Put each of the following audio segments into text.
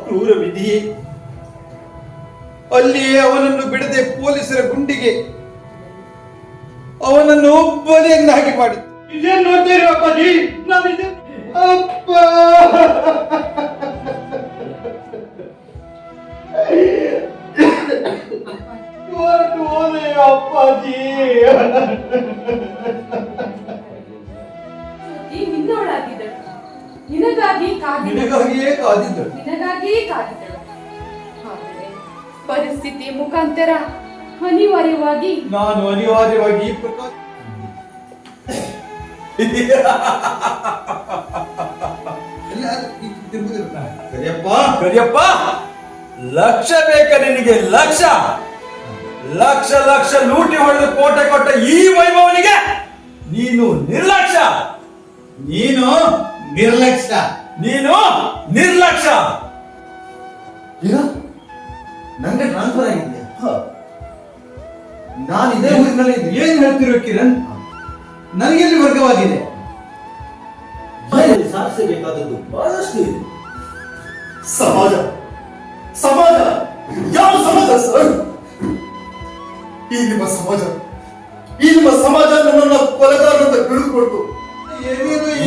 ಕ್ರೂರ ವಿಧಿಯೇ, ಅಲ್ಲಿಯೇ ಅವನನ್ನು ಬಿಡದೆ ಪೊಲೀಸರ ಗುಂಡಿಗೆ ಅವನನ್ನು ಬಲಿಯನ್ನಾಗಿ ಮಾಡಿತು. ಇದೇನ್ ನೋಡ್ತೀರಿ ಅಪ್ಪಾಜಿ? ಅಪ್ಪ, ಅಪ್ಪಾಜಿ. ನಿನ್ನೋಳಾಗಿದ್ದಳು, ನಿನಗಾಗಿಯೇ ಕಾದಿದ್ದಳು. ಆದರೆ ಪರಿಸ್ಥಿತಿ ಮುಖಾಂತರ ಅನಿವಾರ್ಯವಾಗಿ ಪ್ರಕಾಶ್ ಕರಿಯಪ್ಪ, ಲಕ್ಷ ಬೇಕ ನಿನಗೆ? ಲಕ್ಷ ಲಕ್ಷ ಲಕ್ಷ ಲೂಟಿ ಹೊಡೆದು ಕೋಟೆ ಕೊಟ್ಟ ಈ ವೈಭವನಿಗೆ ನೀನು ನಿರ್ಲಕ್ಷ್ಯ, ನೀನು ನಿರ್ಲಕ್ಷ್ಯ. ಈಗ ನಂಗೆ ಟ್ರಾನ್ಸ್ಫರ್ ಆಗಿದೆ. ನಾನು ಇದೇ ಊರಿನಲ್ಲಿ ಇದ್ದೀನಿ. ಏನ್ ಹೇಳ್ತಿರೋ ಕಿರಣ್? ನನಗೆಲ್ಲಿ ವರ್ಗವಾಗಿದೆ? ಸಾಧಿಸಬೇಕಾದದ್ದು ಬಹಳಷ್ಟು ಇದೆ. ಸಮಾಜ ಸಮಾಜ ಯಾವ ಸಮಾಜ ಸರ್? ಈ ನಿಮ್ಮ ಸಮಾಜ ನನ್ನನ್ನು ಕೊಲೆಗಾರರಂತ ಬಿಡುಕೊಡ್ತು.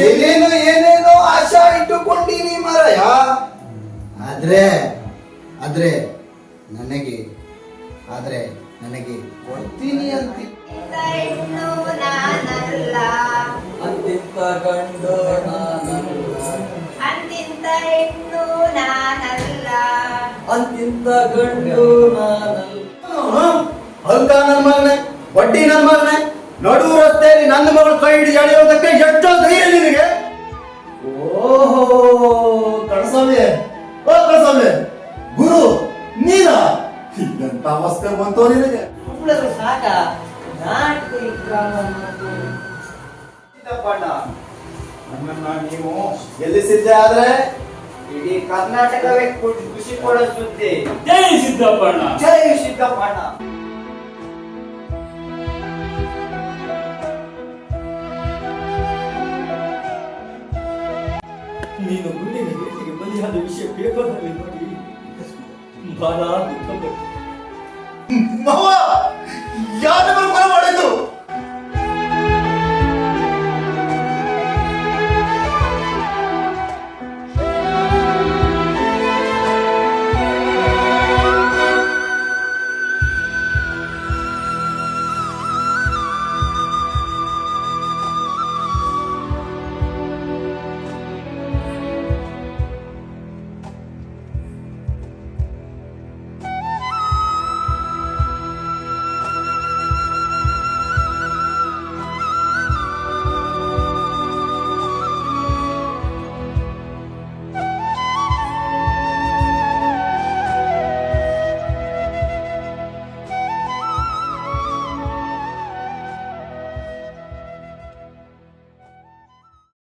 ಏನೇನೋ ಆಶಾ ಇಟ್ಟುಕೊಂಡಿನಿ ಮಾರಾಯ. ಆದ್ರೆ ನನಗೆ ಕೊಡ್ತೀನಿ ಅಂತ ಅಂತಿಂತ ಗಂಡು ನಾನಲ್ಲ, ಅಂತಿಂತ ಹೆಣ್ಣು ನಾನಲ್ಲ, ಅಂತಿಂತ ಗಂಡು ನಾನಲ್ಲ. ಹಲ್ಕ ನನ್ನ ಮಗನೆ, ಬಡ್ಡಿ ನನ್ನ ಮಗನೆ, ನಡು ರಸ್ತೆಯಲ್ಲಿ ನನ್ನ ಮಗಳು ಕೈ ಹಿಡಿದು ಎಳೆಯೋದಕ್ಕೆ ಎಷ್ಟೋ ಧೈರ್ಯ ನಿನಗೆ? ಓಹೋ ಕಳಸವೆ, ಗುರು ನೀನ ಎಂತ ಅವಸ್ಥೆ ಬಂತೋ ನಿನಗೆ? ಸಾಕ ನಾಟಕ ನನ್ನನ್ನ ನೀವು ಗೆಲ್ಲಿಸಿದ್ದೆ ಆದ್ರೆ ಇಡೀ ಕರ್ನಾಟಕವೇ ಖುಷಿ ಕೊಡೋ ಸುದ್ದಿ. ಜೈ ಸಿದ್ದಪ್ಪಣ್ಣ. ಜೈ ಸಿದ್ದಪ್ಪಣ್ಣ. ನೀನು ಗುಂಡಿನ ಏಟಿಗೆ ಬಲಿಯಾದ ವಿಷಯ ಪೇಪರ್ನಲ್ಲಿ ನೋಡಿ ಬಹಳ ದುಃಖ ಪಟ್ಟು. ಮಾವ